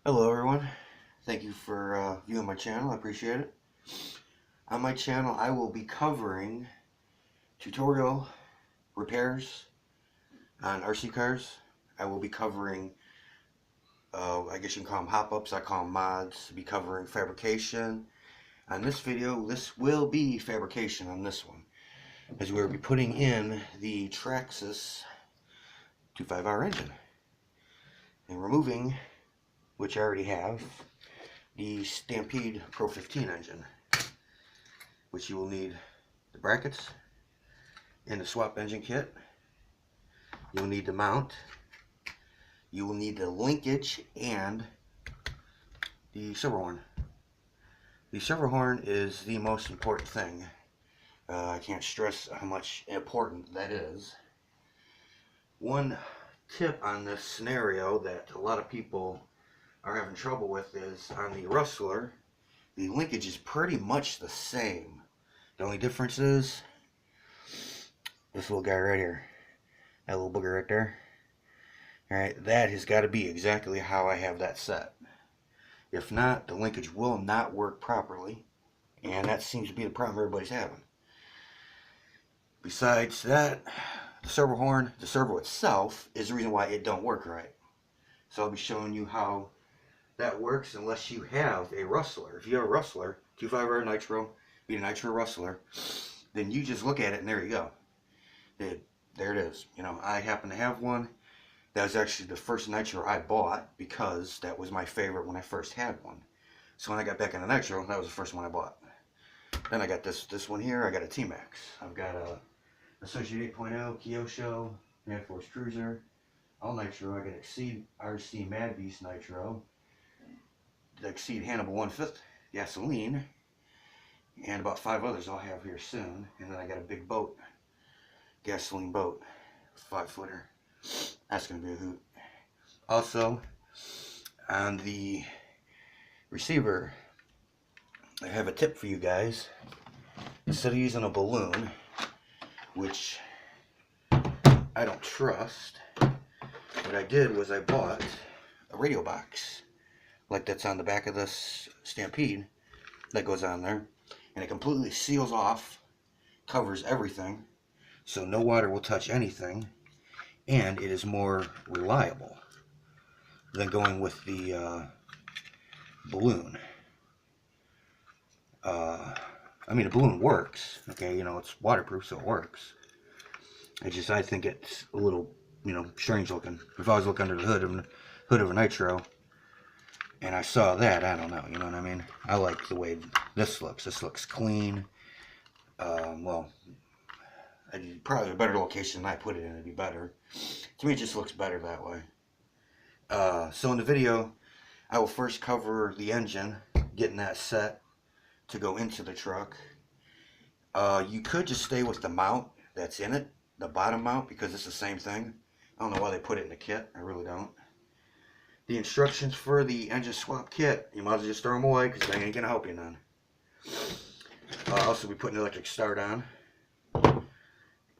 Hello everyone, thank you for viewing my channel, I appreciate it. On my channel I will be covering tutorial repairs on RC cars. I will be covering, I guess you can call them hop-ups, I call them mods. I'll be covering fabrication. On this video, this will be fabrication on this one, as we will be putting in the Traxxas 25R engine and removing, which I already have, the Stampede Pro 15 engine, which you will need the brackets and the swap engine kit. You'll need the mount. You will need the linkage and the servo horn. The servo horn is the most important thing. I can't stress how much important that is. One tip on this scenario that a lot of people are having trouble with is on the Rustler, the linkage is pretty much the same. The only difference is this little guy right here, that little booger right there. Alright, that has got to be exactly how I have that set. If not, the linkage will not work properly, and that seems to be the problem everybody's having. Besides that, the servo horn, the servo itself, is the reason why it don't work right. So I'll be showing you how that works unless you have a Rustler. If you have a Rustler, 25R Nitro, be a Nitro Rustler, then you just look at it and there you go. There it is. You know, I happen to have one. That was actually the first Nitro I bought because that was my favorite when I first had one. So when I got back into Nitro, that was the first one I bought. Then I got this one here. I got a T-Max. I've got a Associate 8.0 Kyosho Mad Force Cruiser, all Nitro. I got Exceed RC Mad Beast Nitro, the Exceed Hannibal 1/5 gasoline, and about 5 others I'll have here soon. And then I got a big boat, gasoline boat, 5-footer. That's going to be a hoot. Also, on the receiver, I have a tip for you guys. Instead of using a balloon, which I don't trust, what I did was I bought a radio box, like that's on the back of this Stampede, that goes on there, and it completely seals off, covers everything, so no water will touch anything, and it is more reliable than going with the balloon. I mean, the balloon works, okay, you know, it's waterproof, so it works. I think it's a little, you know, strange looking. If I was looking under the hood of a Nitro, and I saw that, I don't know, you know what I mean? I like the way this looks. This looks clean. Well, probably a better location than I put it in, it'd be better. To me, it just looks better that way. So in the video, I will first cover the engine, getting that set to go into the truck. You could just stay with the mount that's in it, the bottom mount, because it's the same thing. I don't know why they put it in the kit. I really don't. The instructions for the engine swap kit, you might as well just throw them away because they ain't going to help you none. I'll also be putting the electric start on.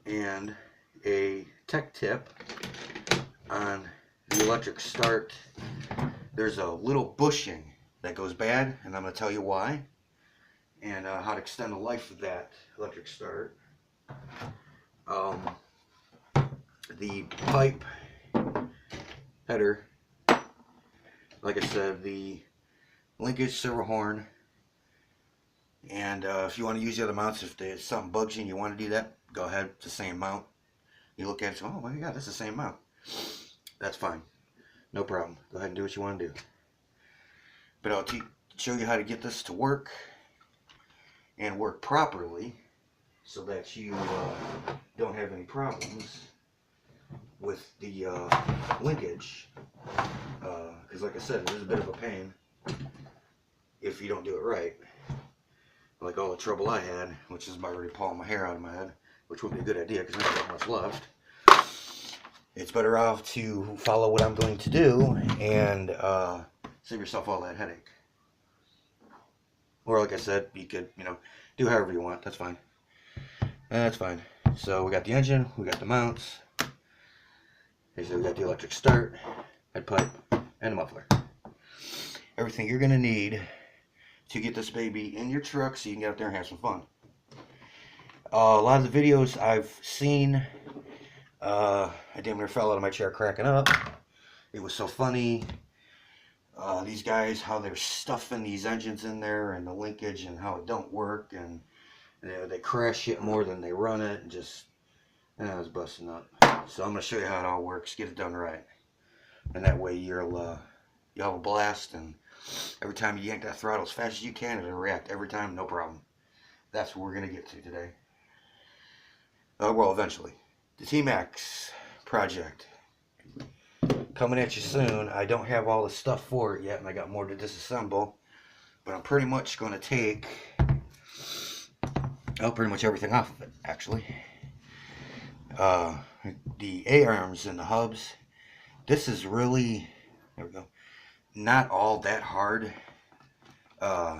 And a tech tip on the electric start. There's a little bushing that goes bad, and I'm going to tell you why. And how to extend the life of that electric start. The pipe header, like I said, the linkage, servo horn, and if you want to use the other mounts, if something bugs you and you want to do that, go ahead. It's the same mount. You look at it and say, oh my god, that's the same mount. That's fine. No problem. Go ahead and do what you want to do. But I'll show you how to get this to work and work properly so that you don't have any problems with the linkage, because like I said, it is a bit of a pain if you don't do it right, like all the trouble I had, which is about ready to pull my hair out of my head, which would be a good idea because there's not much left. It's better off to follow what I'm going to do and save yourself all that headache. Or like I said, you could, you know, do however you want. That's fine. That's fine. So we got the engine, we got the mounts. Okay, so we got the electric start, head pipe, and the muffler. everything you're going to need to get this baby in your truck so you can get out there and have some fun. A lot of the videos I've seen, I damn near fell out of my chair cracking up. It was so funny. These guys, how they're stuffing these engines in there and the linkage and how it don't work, and they crash it more than they run it, and just, I was busting up. So I'm going to show you how it all works, get it done right. And that way you'll have a blast, and every time you yank that throttle as fast as you can, it'll react every time, no problem. That's what we're going to get to today. Well, eventually. The T-Max project. Coming at you soon. I don't have all the stuff for it yet, and I got more to disassemble. But I'm pretty much going to take pretty much everything off of it, actually. The A-arms and the hubs. This is really, there we go, not all that hard.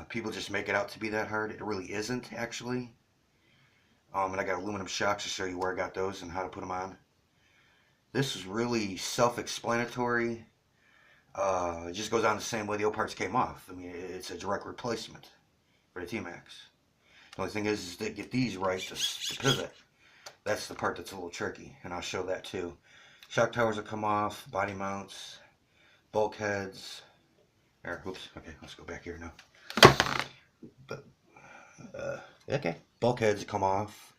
People just make it out to be that hard. It really isn't, actually. And I got aluminum shocks to show you where I got those and how to put them on. This is really self-explanatory. It just goes on the same way the old parts came off. I mean, it's a direct replacement for the T-Max. The only thing is to get these right to pivot. That's the part that's a little tricky, and I'll show that too. Shock towers will come off, body mounts, bulkheads. There, oops, okay, let's go back here now. But, okay, bulkheads come off.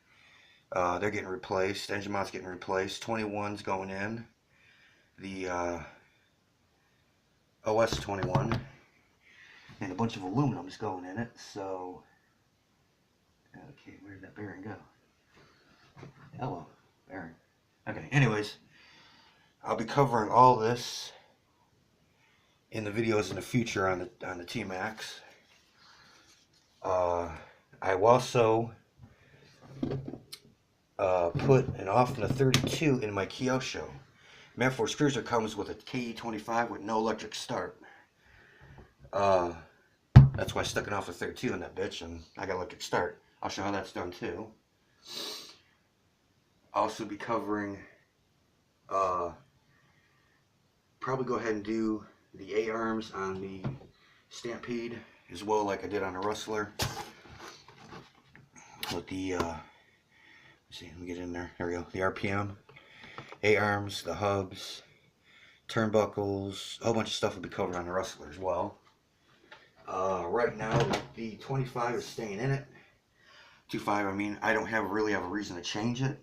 They're getting replaced. Engine mounts getting replaced. 21's going in. The OS 21, and a bunch of aluminum's going in it. So, okay, where did that bearing go? Hello, bearing. Okay, anyways, I'll be covering all this in the videos in the future on the T-Max. I also put an off and a 32 in my Kyosho. Manforce Cruiser comes with a KE25 with no electric start. That's why I stuck an off of 32 in that bitch, and I got electric start. I'll show how that's done too. I'll also be covering, probably go ahead and do the A-arms on the Stampede as well, like I did on the Rustler. With the, let's see, let me get in there. There we go. The RPM, A-arms, the hubs, turnbuckles, a whole bunch of stuff will be covered on the Rustler as well. Right now, the 25 is staying in it. 25, I mean, I don't really have a reason to change it.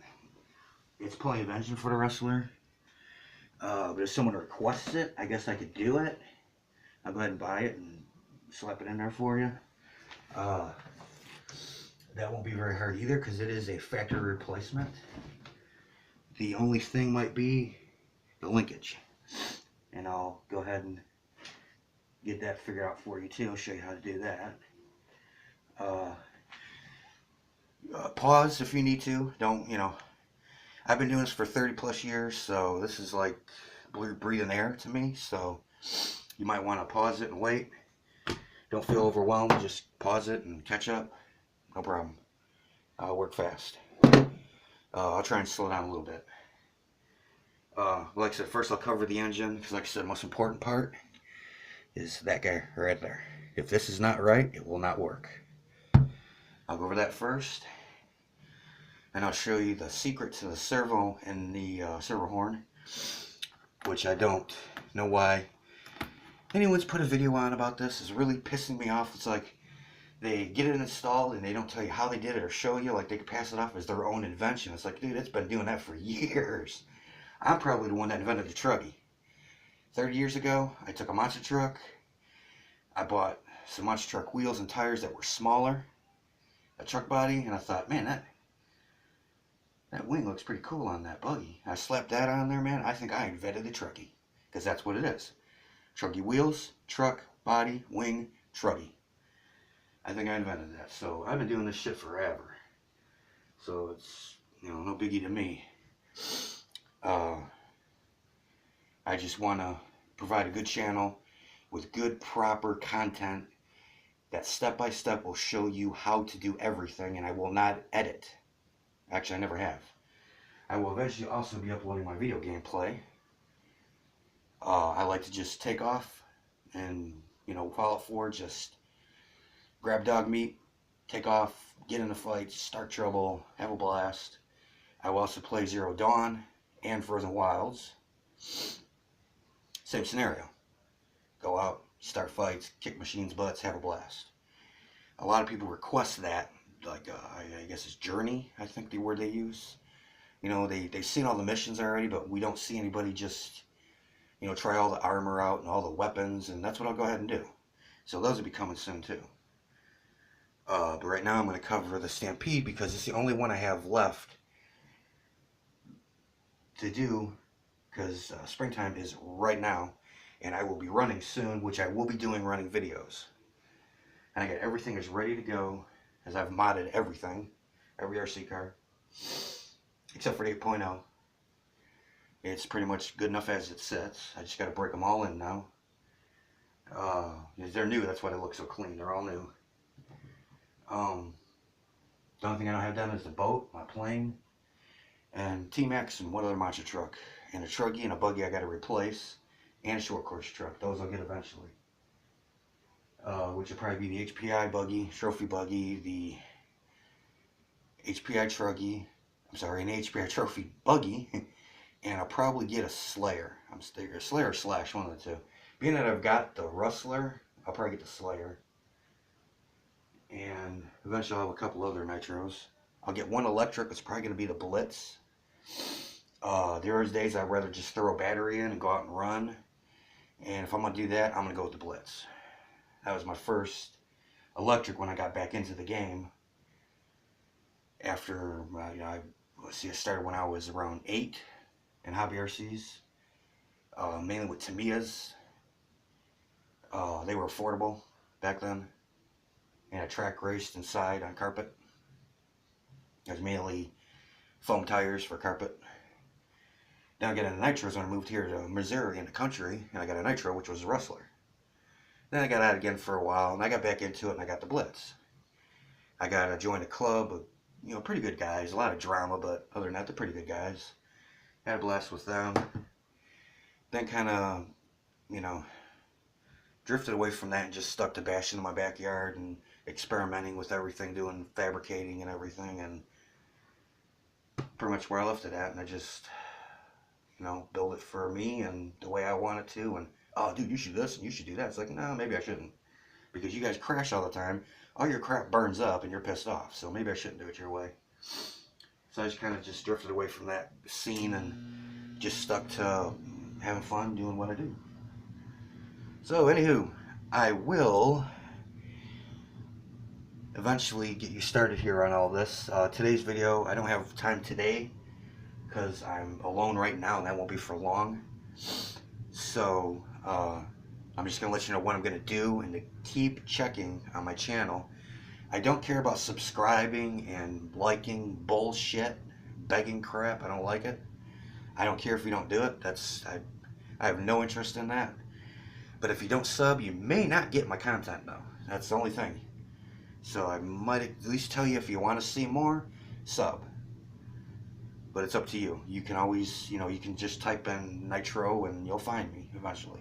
It's plenty of engine for the Rustler. But if someone requests it, I guess I could do it. I'll go ahead and buy it and slap it in there for you. That won't be very hard either, because it is a factory replacement. The only thing might be the linkage. And I'll go ahead and get that figured out for you too. I'll show you how to do that. Pause if you need to. Don't, I've been doing this for 30 plus years, so this is like breathing air to me. So you might want to pause it and wait. Don't feel overwhelmed. Just pause it and catch up. No problem. I'll work fast. I'll try and slow down a little bit. Like I said, first I'll cover the engine, because like I said, the most important part is that guy right there. If this is not right, it will not work. I'll go over that first, and I'll show you the secret to the servo and the servo horn, which I don't know why anyone's put a video on about this. It's really pissing me off. It's like they get it installed and they don't tell you how they did it or show you, like they could pass it off as their own invention. It's like, dude, it's been doing that for years. I'm probably the one that invented the truggy. 30 years ago, I took a monster truck. I bought some monster truck wheels and tires that were smaller, a truck body, and I thought, man, that wing looks pretty cool on that buggy. I slapped that on there, man. I think I invented the truggy, because that's what it is. Truggy wheels, truck, body, wing, truggy. I think I invented that. So I've been doing this shit forever. So it's, no biggie to me. I just want to provide a good channel with good, proper content that step by step will show you how to do everything, and I will not edit. Actually, I never have. I will eventually also be uploading my video gameplay. I like to just take off and, you know, Fallout 4, just grab dog meat, take off, get in a fight, start trouble, have a blast. I will also play Zero Dawn and Frozen Wilds. Same scenario. Go out, start fights, kick machines' butts, have a blast. A lot of people request that, like, I guess it's Journey, I think the word they use. You know, they've seen all the missions already, but we don't see anybody just, you know, try all the armor out and all the weapons, and that's what I'll go ahead and do. So those will be coming soon, too. But right now I'm going to cover the Stampede because it's the only one I have left to do, because springtime is right now, and I will be running soon, which I will be doing running videos. And I got everything is ready to go, as I've modded everything, every RC car, except for the 8.0. It's pretty much good enough as it sits. I just got to break them all in now. They're new, that's why they look so clean. They're all new. The only thing I don't have done is the boat, my plane, and T-Max, and one other monster truck, and a truggy and a buggy I got to replace, and a short course truck. Those I'll get eventually. Which will probably be the HPI buggy, trophy buggy, the HPI truggy, an HPI trophy buggy, and I'll probably get a Slayer. A Slayer or Slash, one of the two. Being that I've got the Rustler, I'll probably get the Slayer. And eventually I'll have a couple other Nitros. I'll get one electric, it's probably going to be the Blitz. There are days I'd rather just throw a battery in and go out and run. And if I'm going to do that, I'm going to go with the Blitz. That was my first electric when I got back into the game. After, I started when I was around 8 in hobby RCs. Mainly with Tamiyas. They were affordable back then. And I track raced inside on carpet. It was mainly foam tires for carpet. Then I got a Nitros when I moved here to Missouri in the country, and I got a Nitro, which was a Rustler. Then I got out again for a while, and I got back into it, and I got the Blitz. I got to join a club of, you know, pretty good guys. A lot of drama, but other than that, they're pretty good guys. Had a blast with them. Then kind of, you know, drifted away from that and just stuck to bashing in my backyard and experimenting with everything, doing fabricating and everything, and pretty much where I left it at. And I just, you know, build it for me and the way I want it to. And, oh, dude, you should do this and you should do that. It's like, no, maybe I shouldn't, because you guys crash all the time. All your crap burns up and you're pissed off. So maybe I shouldn't do it your way. So I just kind of just drifted away from that scene and just stuck to having fun doing what I do. So, anywho, I will eventually get you started here on all this. Today's video, I don't have time today because I'm alone right now and that won't be for long. So, I'm just going to let you know what I'm going to do and to keep checking on my channel. I don't care about subscribing and liking bullshit, begging crap. I don't like it. I don't care if you don't do it. I have no interest in that. But if you don't sub, you may not get my content, though. That's the only thing. So I might at least tell you, if you want to see more, sub. But it's up to you. You can always, you know, you can just type in Nitro and you'll find me eventually.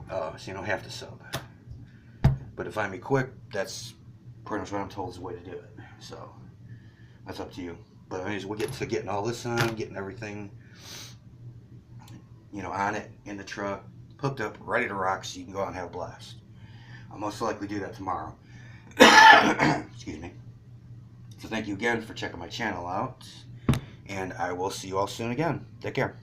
So you don't have to sub. But to find me quick, that's pretty much what I'm told is the way to do it. So that's up to you. But anyways, we'll get to getting all this on, getting everything, you know, on it, in the truck, hooked up, ready to rock, so you can go out and have a blast. I'll most likely do that tomorrow. Excuse me. So thank you again for checking my channel out, and I will see you all soon again. Take care.